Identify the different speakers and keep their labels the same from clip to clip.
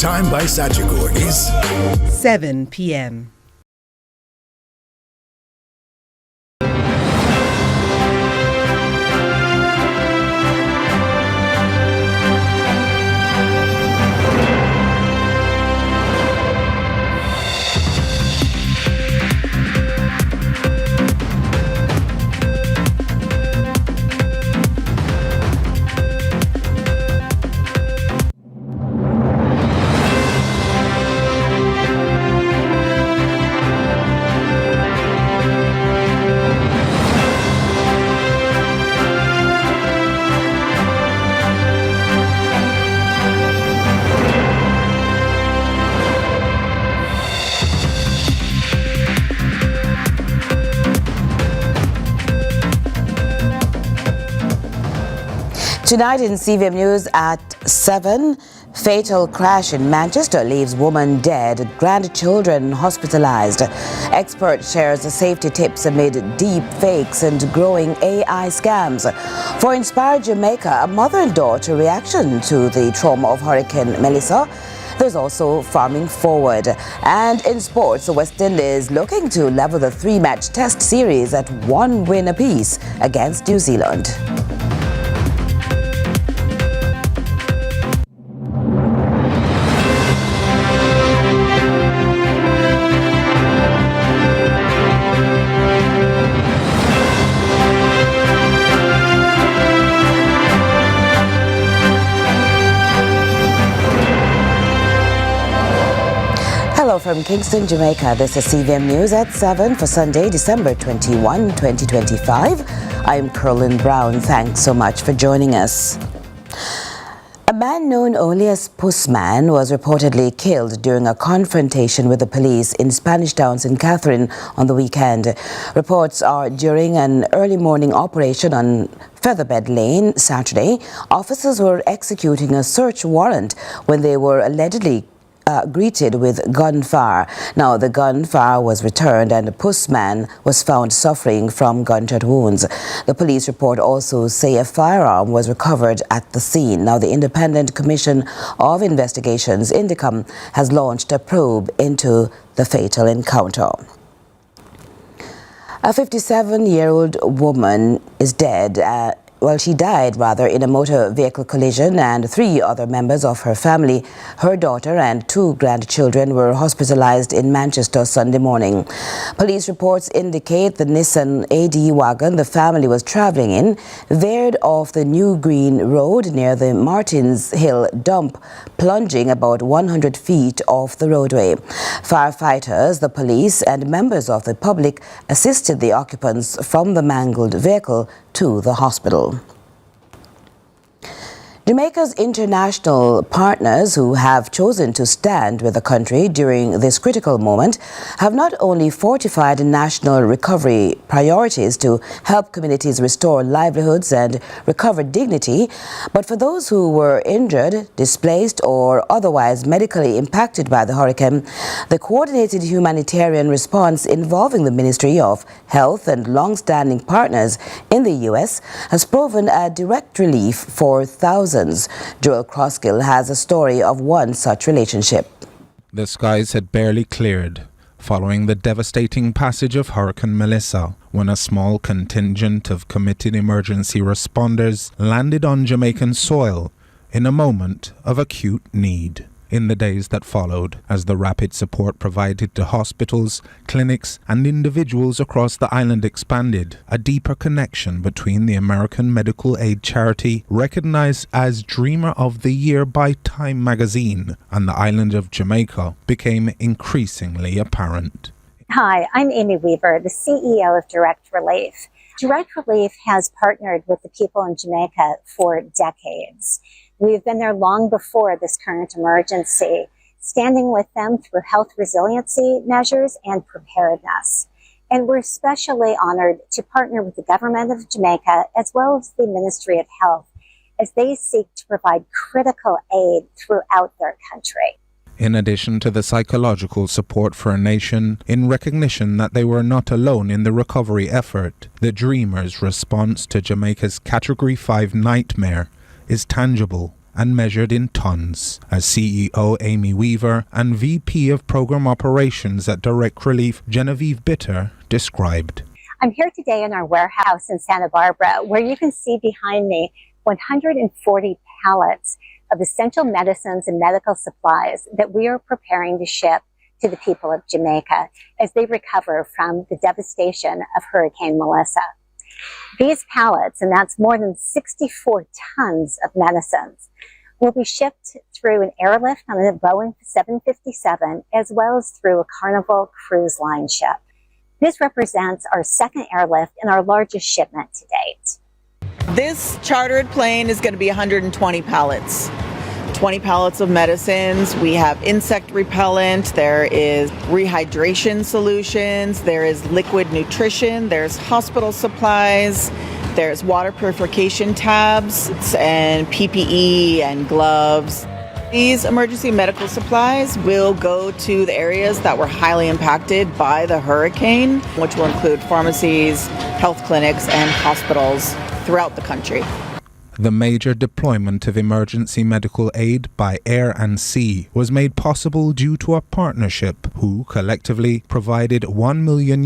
Speaker 1: Time by Sagicor is
Speaker 2: 7 p.m.
Speaker 3: Tonight in CVM News at 7, fatal crash in Manchester leaves woman dead, grandchildren hospitalised. Expert shares the safety tips amid deep fakes and growing AI scams. For Inspired Jamaica, a mother and daughter reaction to the trauma of Hurricane Melissa. There's also farming forward. And in sports, the West Indies looking to level the 3-match test series at 1 win apiece against New Zealand. Hello from Kingston, Jamaica. This is CVM News at 7 for Sunday, December 21, 2025. I'm Curlin Brown. Thanks so much for joining us. A man known only as Pussman was reportedly killed during a confrontation with the police in Spanish Town, St. Catherine on the weekend. Reports are during an early morning operation on Featherbed Lane Saturday, officers were executing a search warrant when they were allegedly greeted with gunfire. Now, the gunfire was returned and the Pussman was found suffering from gunshot wounds. The police report also say a firearm was recovered at the scene. Now, the Independent Commission of Investigations, INDECOM, has launched a probe into the fatal encounter. A 57-year-old woman is dead. She died in a motor vehicle collision, and 3 other members of her family, her daughter and 2 grandchildren, were hospitalised in Manchester Sunday morning. Police reports indicate the Nissan AD wagon the family was travelling in veered off the New Green Road near the Martins Hill dump, plunging about 100 feet off the roadway. Firefighters, the police and members of the public assisted the occupants from the mangled vehicle to the hospital. Jamaica's international partners who have chosen to stand with the country during this critical moment have not only fortified national recovery priorities to help communities restore livelihoods and recover dignity, but for those who were injured, displaced or otherwise medically impacted by the hurricane, the coordinated humanitarian response involving the Ministry of Health and long-standing partners in the U.S. has proven a direct relief for thousands. Joel Crossgill has a story of one such relationship.
Speaker 4: The skies had barely cleared following the devastating passage of Hurricane Melissa when a small contingent of committed emergency responders landed on Jamaican soil in a moment of acute need. In the days that followed, as the rapid support provided to hospitals, clinics and individuals across the island expanded, a deeper connection between the American medical aid charity recognized as Dreamer of the Year by Time magazine and the island of Jamaica became increasingly apparent.
Speaker 5: Hi, I'm Amy Weaver, the CEO of Direct Relief. Direct Relief has partnered with the people in Jamaica for decades. We've been there long before this current emergency, standing with them through health resiliency measures and preparedness. And we're especially honored to partner with the government of Jamaica as well as the Ministry of Health as they seek to provide critical aid throughout their country.
Speaker 4: In addition to the psychological support for a nation, in recognition that they were not alone in the recovery effort, the Dreamers' response to Jamaica's Category 5 nightmare is tangible and measured in tons, as CEO Amy Weaver and VP of Program Operations at Direct Relief Genevieve Bitter described.
Speaker 5: I'm here today in our warehouse in Santa Barbara, where you can see behind me 140 pallets of essential medicines and medical supplies that we are preparing to ship to the people of Jamaica as they recover from the devastation of Hurricane Melissa. These pallets, and that's more than 64 tons of medicines, will be shipped through an airlift on a Boeing 757 as well as through a Carnival Cruise Line ship. This represents our second airlift and our largest shipment to date.
Speaker 6: This chartered plane is going to be 120 pallets. 20 pallets of medicines. We have insect repellent. There is rehydration solutions. There is liquid nutrition. There's hospital supplies. There's water purification tabs and PPE and gloves. These emergency medical supplies will go to the areas that were highly impacted by the hurricane, which will include pharmacies, health clinics, and hospitals throughout the country.
Speaker 4: The major deployment of emergency medical aid by air and sea was made possible due to a partnership who collectively provided $1 million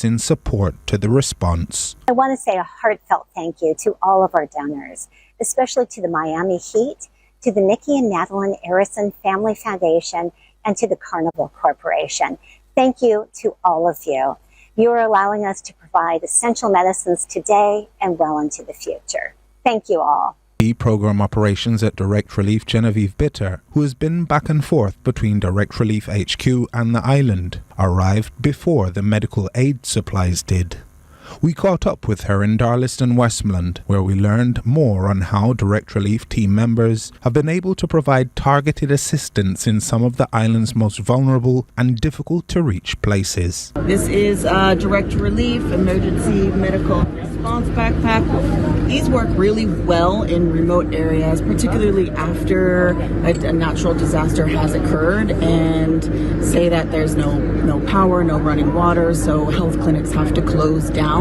Speaker 4: in support to the response.
Speaker 5: I want to say a heartfelt thank you to all of our donors, especially to the Miami Heat, to the Nikki and Madeline Arison Family Foundation, and to the Carnival Corporation. Thank you to all of you. You are allowing us to provide essential medicines today and well into the future. Thank you all.
Speaker 4: The Program Operations at Direct Relief Genevieve Bitter, who has been back and forth between Direct Relief HQ and the island, arrived before the medical aid supplies did. We caught up with her in Darlaston, Westmoreland, where we learned more on how Direct Relief team members have been able to provide targeted assistance in some of the island's most vulnerable and difficult to reach places.
Speaker 6: This is Direct Relief Emergency Medical Response Backpack. These work really well in remote areas, particularly after a natural disaster has occurred and say that there's no power, no running water, so health clinics have to close down.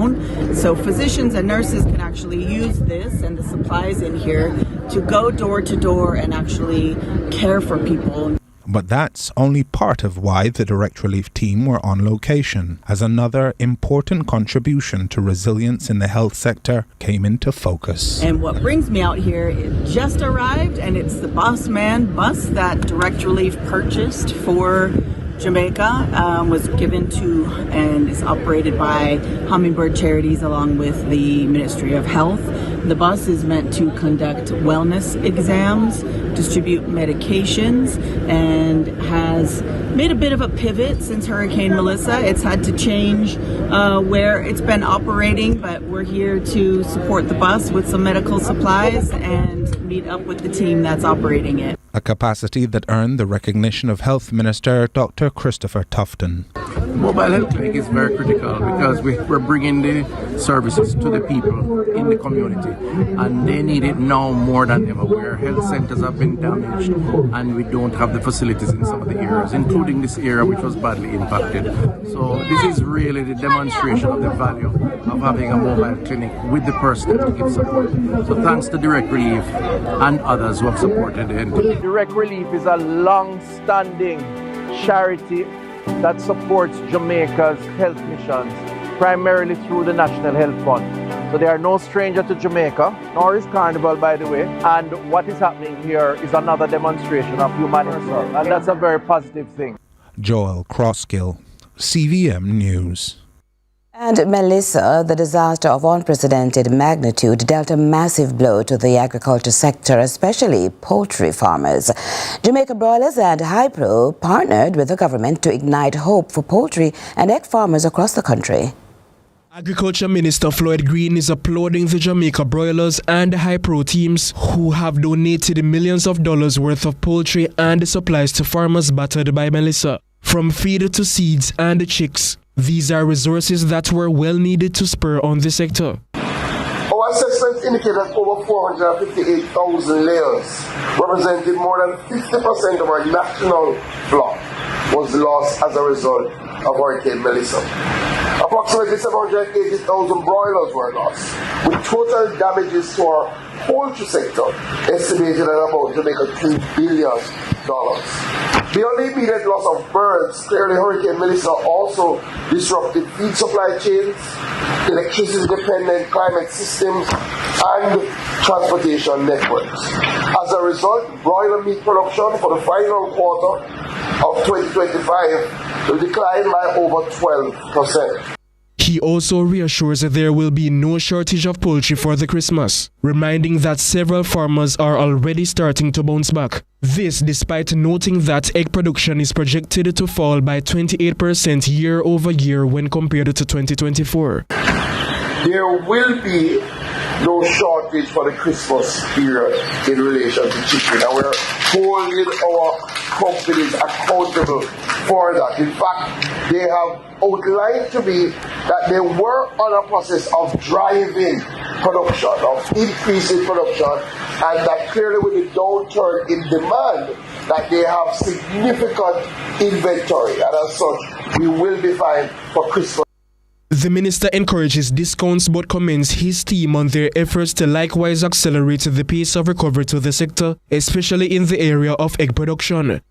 Speaker 6: So physicians and nurses can actually use this and the supplies in here to go door to door and actually care for people.
Speaker 4: But that's only part of why the Direct Relief team were on location, as another important contribution to resilience in the health sector came into focus.
Speaker 6: And what brings me out here, it just arrived, and it's the Pussman bus that Direct Relief purchased for Jamaica, was given to and is operated by Hummingbird Charities along with the Ministry of Health. The bus is meant to conduct wellness exams, distribute medications, and has made a bit of a pivot since Hurricane Melissa. It's had to change where it's been operating, but we're here to support the bus with some medical supplies and meet up with the team that's operating it.
Speaker 4: A capacity that earned the recognition of Health Minister Dr. Christopher Tufton.
Speaker 7: Mobile health clinic is very critical because we're bringing the services to the people in the community, and they need it now more than ever, where health centers have been damaged and we don't have the facilities in some of the areas, including this area which was badly impacted. So this is really the demonstration of the value of having a mobile clinic with the personnel to give support. So thanks to Direct Relief and others who have supported the entity.
Speaker 8: Direct Relief is a long-standing charity that supports Jamaica's health missions, primarily through the National Health Fund. So they are no stranger to Jamaica, nor is Carnival, by the way. And what is happening here is another demonstration of humanity, and that's a very positive thing.
Speaker 4: Joel Crosskill, CVM News.
Speaker 3: And Melissa, the disaster of unprecedented magnitude, dealt a massive blow to the agriculture sector, especially poultry farmers. Jamaica Broilers and Hypro partnered with the government to ignite hope for poultry and egg farmers across the country.
Speaker 9: Agriculture Minister Floyd Green is applauding the Jamaica Broilers and Hypro teams who have donated millions of dollars worth of poultry and supplies to farmers battered by Melissa. From feed to seeds and chicks, these are resources that were well needed to spur on the sector.
Speaker 10: Our assessments indicate that over 458,000 layers, representing more than 50% of our national flock, was lost as a result of Hurricane Melissa. Approximately 780,000 broilers were lost, with total damages to our poultry sector estimated at about Jamaica $2 billion. Beyond the immediate loss of birds, clearly Hurricane Melissa also disrupted feed supply chains, electricity-dependent climate systems, and transportation networks. As a result, broiler meat production for the final quarter of 2025 will decline by over 12%.
Speaker 9: He also reassures that there will be no shortage of poultry for the Christmas, reminding that several farmers are already starting to bounce back. This despite noting that egg production is projected to fall by 28% year over year when compared to 2024.
Speaker 10: There will be no shortage for the Christmas period in relation to chicken, and we're holding our companies accountable for that. In fact, they have outlined to me that they were on a process of driving production, of increasing production, and that clearly with the downturn in demand, that they have significant inventory, and as such, we will be fine for Christmas.
Speaker 9: The minister encourages discounts but commends his team on their efforts to likewise accelerate the pace of recovery to the sector, especially in the area of egg production.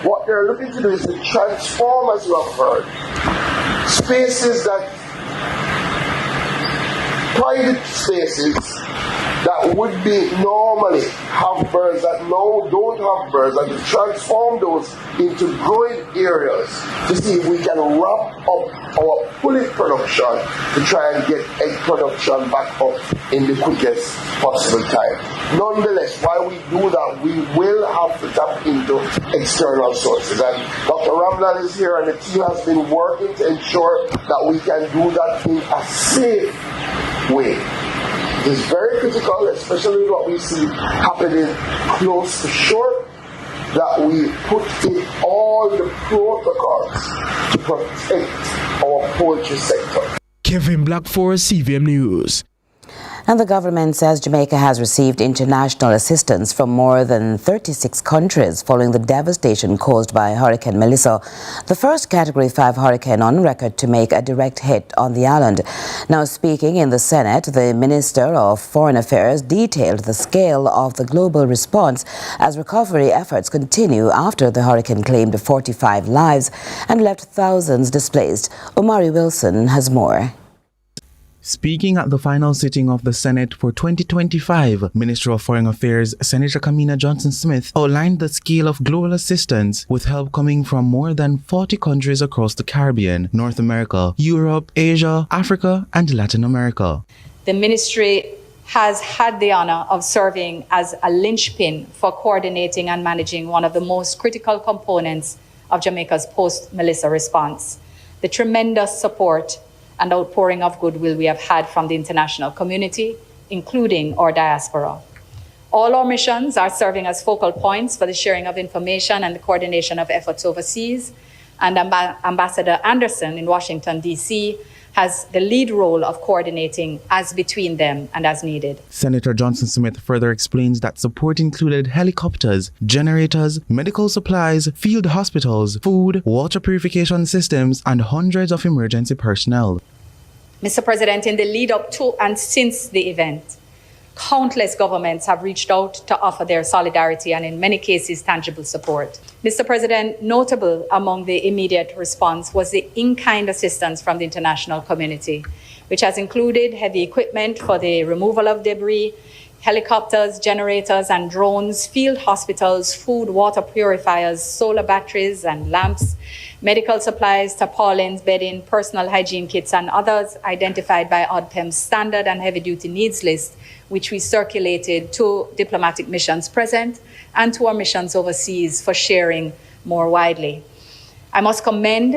Speaker 10: What they're looking to do is to transform, as you have heard, spaces that, private spaces that would be normally have birds that now don't have birds, and to transform those into growing areas to see if we can ramp up our pullet production to try and get egg production back up in the quickest possible time. Nonetheless, while we do that, we will have to tap into external sources. And Dr. Ramlan is here, and the team has been working to ensure that we can do that in a safe way. It is very critical, especially what we see happening close to shore, that we put in all the protocols to protect our poultry sector.
Speaker 9: Kevin Black for CVM News.
Speaker 3: And the government says Jamaica has received international assistance from more than 36 countries following the devastation caused by Hurricane Melissa, the first Category 5 hurricane on record to make a direct hit on the island. Now speaking in the Senate, the Minister of Foreign Affairs detailed the scale of the global response as recovery efforts continue after the hurricane claimed 45 lives and left thousands displaced. Omari Wilson has more.
Speaker 11: Speaking at the final sitting of the Senate for 2025, Minister of Foreign Affairs Senator Kamina Johnson-Smith outlined the scale of global assistance with help coming from more than 40 countries across the Caribbean, North America, Europe, Asia, Africa, and Latin America.
Speaker 12: The ministry has had the honor of serving as a linchpin for coordinating and managing one of the most critical components of Jamaica's post-Melissa response. The tremendous support and outpouring of goodwill we have had from the international community, including our diaspora. All our missions are serving as focal points for the sharing of information and the coordination of efforts overseas, and Ambassador Anderson in Washington, D.C., has the lead role of coordinating as between them and as needed.
Speaker 11: Senator Johnson-Smith further explains that support included helicopters, generators, medical supplies, field hospitals, food, water purification systems, and hundreds of emergency personnel.
Speaker 12: Mr. President, in the lead up to and since the event, countless governments have reached out to offer their solidarity and in many cases tangible support. Mr. President, notable among the immediate response was the in-kind assistance from the international community, which has included heavy equipment for the removal of debris, helicopters, generators and drones, field hospitals, food, water purifiers, solar batteries and lamps, medical supplies, tarpaulins, bedding, personal hygiene kits and others identified by ODPEM's standard and heavy-duty needs list, which we circulated to diplomatic missions present and to our missions overseas for sharing more widely. I must commend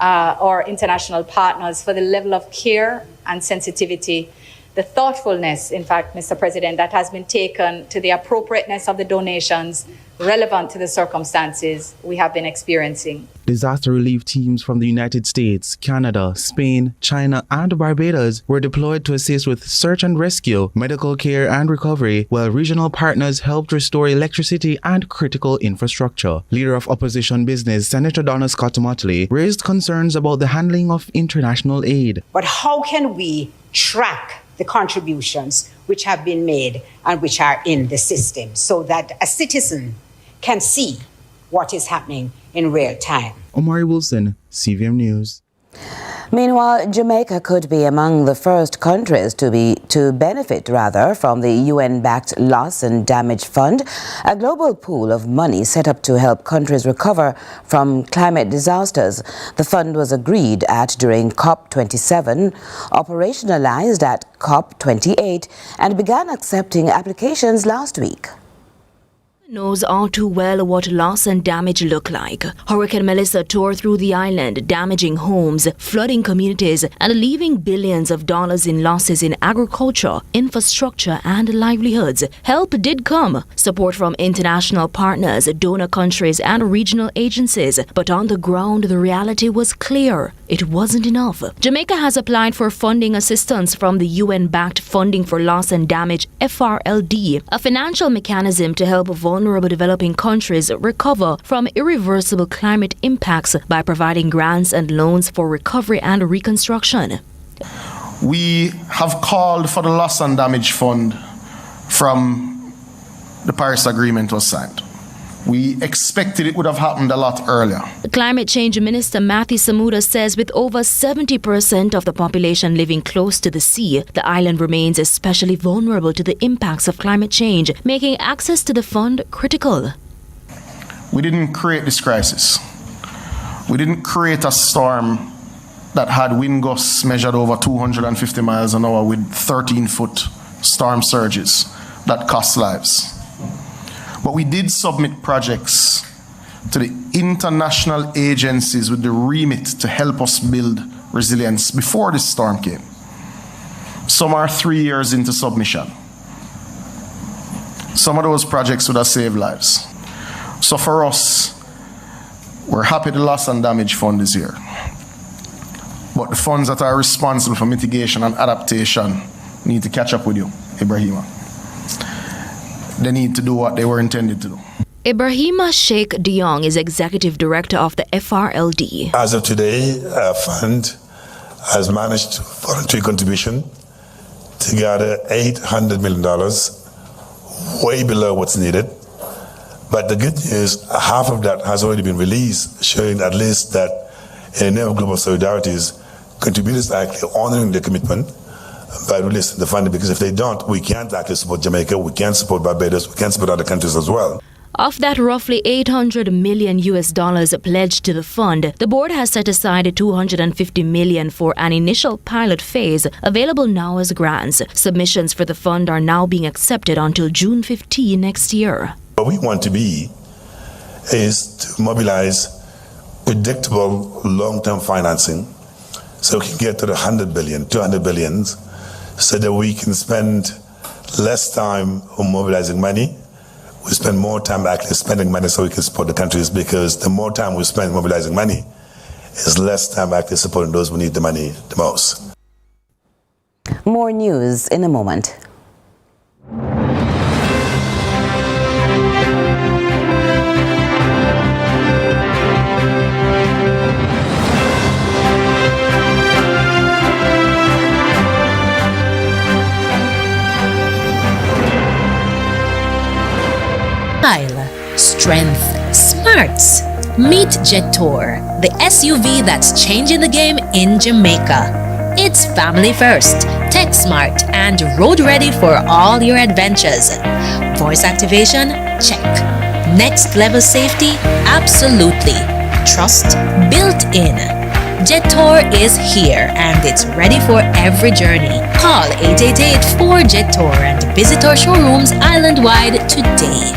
Speaker 12: our international partners for the level of care and sensitivity the thoughtfulness, in fact, Mr. President, that has been taken to the appropriateness of the donations relevant to the circumstances we have been experiencing.
Speaker 11: Disaster relief teams from the United States, Canada, Spain, China, and Barbados were deployed to assist with search and rescue, medical care, and recovery, while regional partners helped restore electricity and critical infrastructure. Leader of Opposition Business, Senator Donna Scott Motley, raised concerns about the handling of international aid.
Speaker 13: But how can we track the contributions which have been made and which are in the system so that a citizen can see what is happening in real time?
Speaker 11: Omari Wilson, CVM News.
Speaker 3: Meanwhile, Jamaica could be among the first countries to benefit from the UN-backed Loss and Damage Fund, a global pool of money set up to help countries recover from climate disasters. The fund was agreed at during COP27, operationalized at COP28, and began accepting applications last week.
Speaker 14: Knows all too well what loss and damage look like. Hurricane Melissa tore through the island, damaging homes, flooding communities, and leaving billions of dollars in losses in agriculture, infrastructure, and livelihoods. Help did come. Support from international partners, donor countries, and regional agencies. But on the ground, the reality was clear. It wasn't enough. Jamaica has applied for funding assistance from the UN-backed Funding for Loss and Damage, FRLD, a financial mechanism to help vulnerable developing countries recover from irreversible climate impacts by providing grants and loans for recovery and reconstruction.
Speaker 15: We have called for the Loss and Damage Fund from the Paris Agreement was signed. We expected it would have happened a lot earlier.
Speaker 14: Climate Change Minister Matthew Samuda says with over 70% of the population living close to the sea, the island remains especially vulnerable to the impacts of climate change, making access to the fund critical.
Speaker 15: We didn't create this crisis. We didn't create a storm that had wind gusts measured over 250 miles an hour with 13-foot storm surges that cost lives. But we did submit projects to the international agencies with the remit to help us build resilience before this storm came. Some are 3 years into submission. Some of those projects would have saved lives. So for us, we're happy the Loss and Damage Fund is here. But the funds that are responsible for mitigation and adaptation need to catch up with you, Ibrahima. They need to do what they were intended to do.
Speaker 14: Ibrahima Sheikh Diong is Executive Director of the FRLD.
Speaker 16: As of today, our fund has managed voluntary contribution to gather $800 million, way below what's needed. But the good news, half of that has already been released, showing at least that in the name of global solidarities, contributors are actually honoring their commitment by releasing the funding, because if they don't, we can't actually support Jamaica, we can't support Barbados, we can't support other countries as well.
Speaker 14: Of that roughly $800 million pledged to the fund, the board has set aside $250 million for an initial pilot phase, available now as grants. Submissions for the fund are now being accepted until June 15 next year.
Speaker 16: What we want to be is to mobilize predictable long-term financing so we can get to the 100 billion, 200 billions, so that we can spend less time on mobilizing money. We spend more time actually spending money so we can support the countries, because the more time we spend mobilizing money, is less time actually supporting those who need the money the most.
Speaker 3: More news in a moment.
Speaker 17: Strength, smarts. Meet Jetor, the SUV that's changing the game in Jamaica. It's family first, tech smart, and road ready for all your adventures. Voice activation? Check. Next level safety? Absolutely. Trust? Built in. Jetor is here and it's ready for every journey. Call 888-4JETOR and visit our showrooms island-wide today.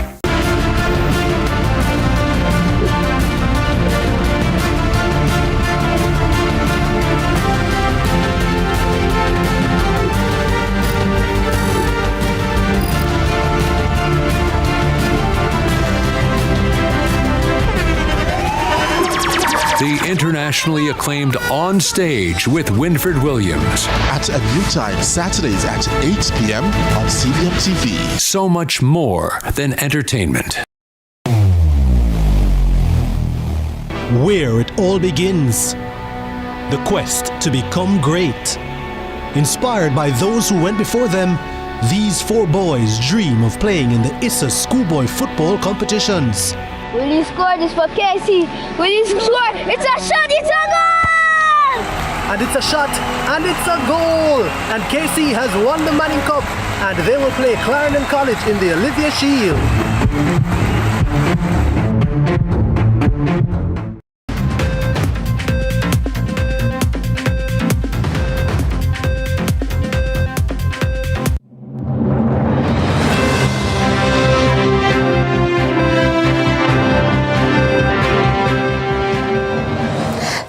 Speaker 18: nationally acclaimed On Stage with Winford Williams.
Speaker 19: At a new time, Saturdays at 8 p.m. on CVM TV.
Speaker 18: So much more than entertainment.
Speaker 20: Where it all begins. The quest to become great. Inspired by those who went before them, these four boys dream of playing in the ISSA schoolboy football competitions.
Speaker 21: Will he score this for Casey? Will he score? It's a shot, it's a goal!
Speaker 22: And it's a shot, and it's a goal! And Casey has won the Manning Cup, and they will play Clarendon College in the Olivia Shield.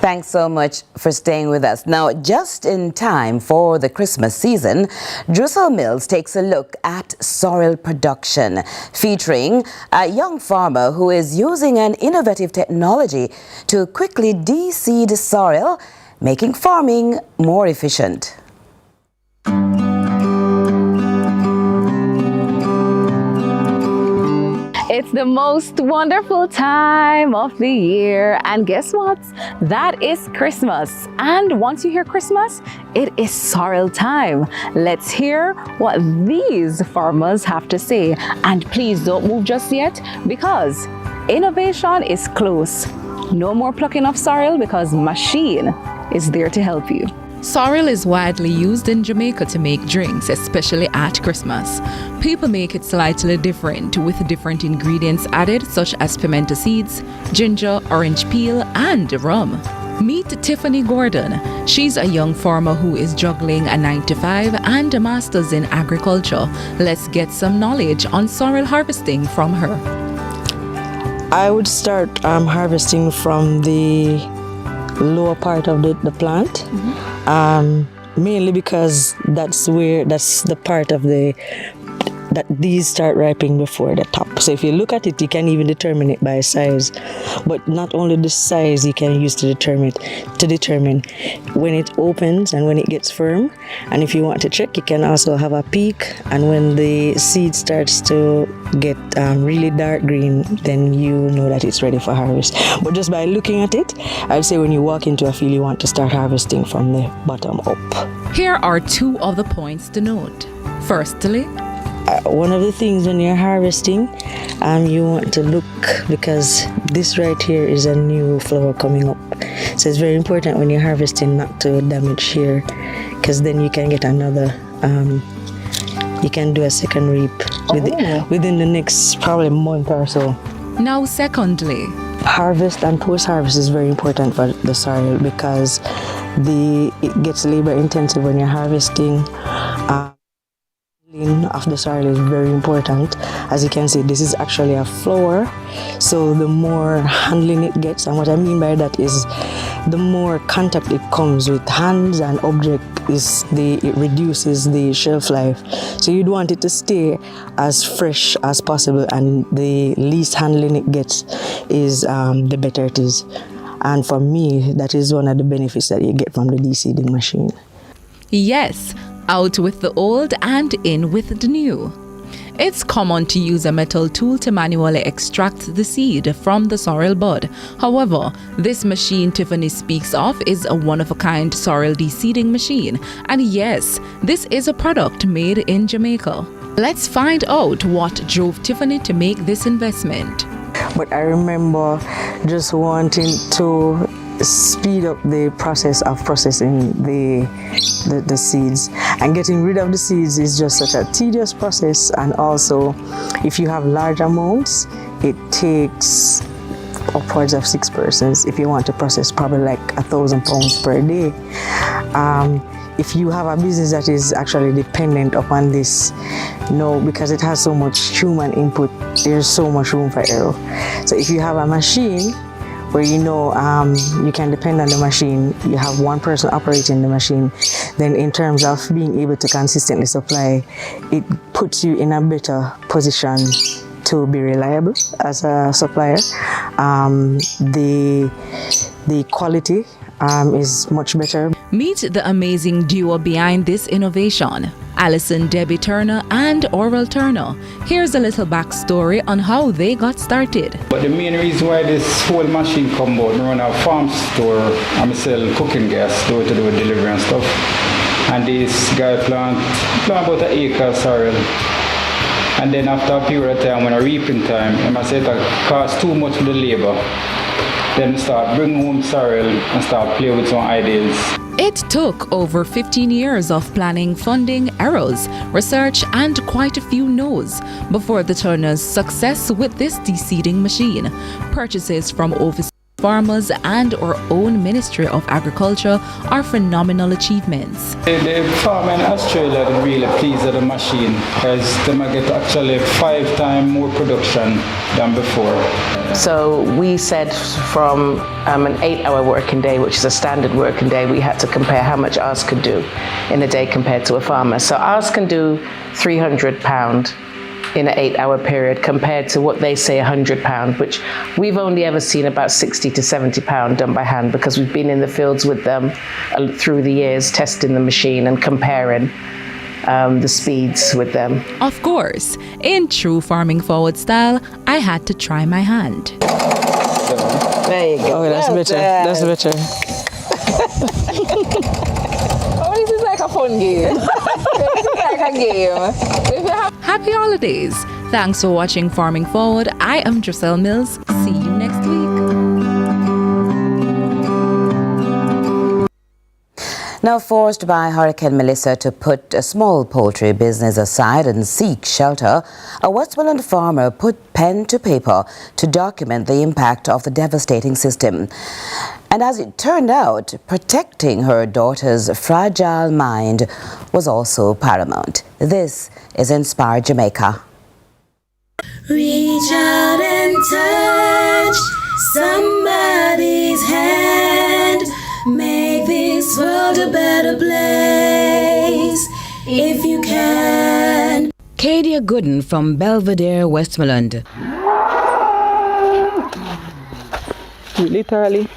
Speaker 3: Thanks so much for staying with us. Now, just in time for the Christmas season, Drusel Mills takes a look at sorrel production, featuring a young farmer who is using an innovative technology to quickly de-seed sorrel, making farming more efficient.
Speaker 23: It's the most wonderful time of the year, and guess what? That is Christmas. And once you hear Christmas, it is sorrel time. Let's hear what these farmers have to say. And please don't move just yet, because innovation is close. No more plucking of sorrel, because machine is there to help you.
Speaker 24: Sorrel is widely used in Jamaica to make drinks, especially at Christmas. People make it slightly different, with different ingredients added such as pimento seeds, ginger, orange peel, and rum. Meet Tiffany Gordon. She's a young farmer who is juggling a 9-to-5 and a master's in agriculture. Let's get some knowledge on sorrel harvesting from her.
Speaker 25: I would start harvesting from the lower part of the plant. Mainly because that's the part of that these start ripening before the top. So if you look at it, you can even determine it by size. But not only the size you can use to determine when it opens and when it gets firm. And if you want to check, you can also have a peek. And when the seed starts to get really dark green, then you know that it's ready for harvest. But just by looking at it, I'd say when you walk into a field, you want to start harvesting from the bottom up.
Speaker 24: Here are two of the points to note. Firstly,
Speaker 25: one of the things when you're harvesting, you want to look, because this right here is a new flower coming up. So it's very important when you're harvesting not to damage here, because then you can get another, you can do a second reap within the next probably month or so.
Speaker 24: Now secondly,
Speaker 25: harvest and post-harvest is very important for the sorrel, because it gets labor intensive when you're harvesting. Of the sorrel is very important. As you can see, this is actually a flower, so the more handling it gets, and what I mean by that is the more contact it comes with hands and object, it reduces the shelf life. So you'd want it to stay as fresh as possible, and the least handling it gets is the better it is. And for me, that is one of the benefits that you get from the de-seeding machine.
Speaker 24: Yes, out with the old and in with the new. It's common to use a metal tool to manually extract the seed from the sorrel bud. However, this machine Tiffany speaks of is a one-of-a-kind sorrel de-seeding machine. And yes, this is a product made in Jamaica. Let's find out what drove Tiffany to make this investment.
Speaker 25: But I remember just wanting to speed up the process of processing the seeds, and getting rid of the seeds is just such a tedious process. And also, if you have large amounts, it takes upwards of 6 persons if you want to process probably like 1,000 pounds per day. If you have a business that is actually dependent upon this, because it has so much human input, there's so much room for error. So if you have a machine where you can depend on the machine, you have one person operating the machine, then in terms of being able to consistently supply, it puts you in a better position to be reliable as a supplier. the quality is much better.
Speaker 24: Meet the amazing duo behind this innovation, Alison Debbie Turner and Oral Turner. Here's a little backstory on how they got started.
Speaker 1: But the main reason why this whole machine come about, I run a farm store and I sell cooking gas, to do with delivery and stuff. And this guy plant about an acre of sorrel. And then after a period of time, when I reaping time, I said it costs too much for the labor. Then start bring home sorrel and start play with some ideas.
Speaker 24: It took over 15 years of planning, funding, errors, research, and quite a few no's before the Turners' success with this de-seeding machine. Purchases from overseas farmers and our own Ministry of Agriculture are phenomenal achievements.
Speaker 1: The farmer in Australia is really pleased with the machine because they might get actually 5 times more production than before.
Speaker 2: So we said from an 8-hour working day, which is a standard working day, we had to compare how much ours could do in a day compared to a farmer. So ours can do £300 in an 8-hour period compared to what they say £100, which we've only ever seen about £60 to £70 done by hand because we've been in the fields with them through the years, testing the machine and comparing the speeds with them.
Speaker 24: Of course, in true farming forward style, I had to try my hand.
Speaker 25: There you go. Oh, that's better. That's better.
Speaker 23: Oh, this is like a fun game. This is like a game.
Speaker 24: Happy holidays. Thanks for watching Farming Forward. I am Giselle Mills. See you next week.
Speaker 3: Now forced by Hurricane Melissa to put a small poultry business aside and seek shelter, a Westmoreland farmer put pen to paper to document the impact of the devastating system. And as it turned out, protecting her daughter's fragile mind was also paramount. This is Inspired Jamaica.
Speaker 5: Reach out and touch somebody's hand. Make this world a better place if you can.
Speaker 6: Kadia Gooden from Belvedere, Westmoreland.
Speaker 7: Literally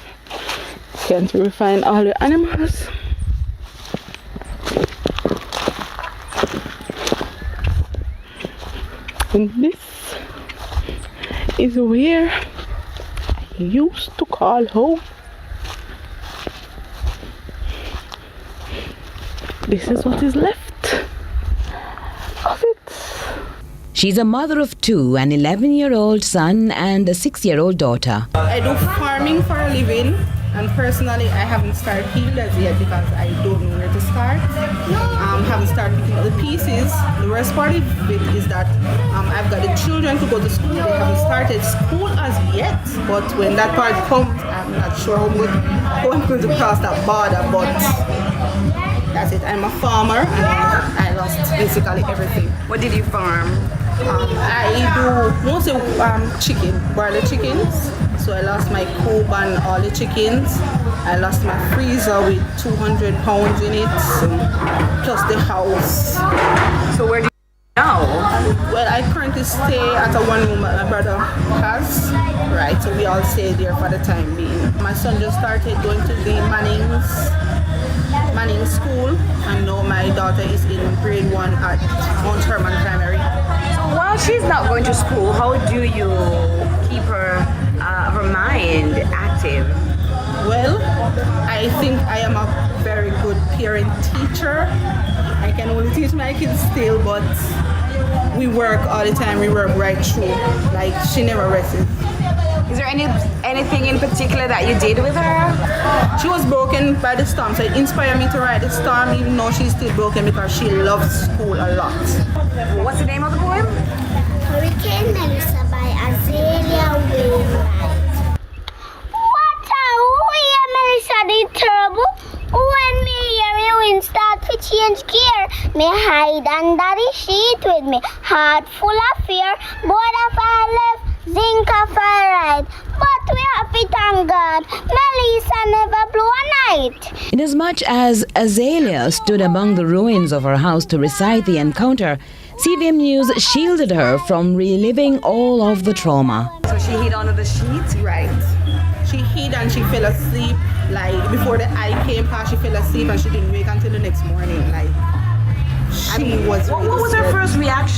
Speaker 7: can't refine all the animals. And this is where I used to call home. This is what is left of it.
Speaker 6: She's a mother of 2, an 11-year-old son and a 6-year-old daughter.
Speaker 26: I do farming for a living, and personally I haven't started field as yet because I don't know where to start. Haven't started picking up the pieces. The worst part of it is that I've got the children to go to school. They haven't started school as yet, but when that part comes, I'm not sure how I'm going to cross that border, but that's it. I'm a farmer and I lost basically everything.
Speaker 27: What did you farm?
Speaker 26: I do mostly broiler chickens. So I lost my coop and all the chickens. I lost my freezer with 200 pounds in it, plus the house.
Speaker 27: So where do you now?
Speaker 26: Well, I currently stay at a one room that my brother has. Right, so we all stay there for the time being. My son just started going to the Manning School, and now my daughter is in grade 1 at Mount Herman Primary.
Speaker 27: So while she's not going to school, how do you keep her mind active?
Speaker 26: Well, I think I am a very good parent teacher. I can only teach my kids still, but we work all the time. We work right through. Like, she never rests.
Speaker 27: Is there anything in particular that you did with her?
Speaker 26: She was broken by the storm, so it inspired me to write the storm, even though she's still broken because she loves school a lot.
Speaker 27: What's the name of the poem?
Speaker 21: Hurricane Melissa by Azalea Wainwright. What a way Melissa did terrible. When me hear me wind start to change gear, me hide under the sheet with me heart full of fear. Border fire left, zinc a fire right. But we happy, thank God, Melissa never blew a night.
Speaker 6: Inasmuch as Azalea stood among the ruins of her house to recite the encounter, CVM News shielded her from reliving all of the trauma.
Speaker 27: So she hid under the sheet?
Speaker 26: Right. She hid and she fell asleep. Like before the eye came past, she fell asleep and she didn't wake until the next morning. Like she was.
Speaker 27: What was her first reaction?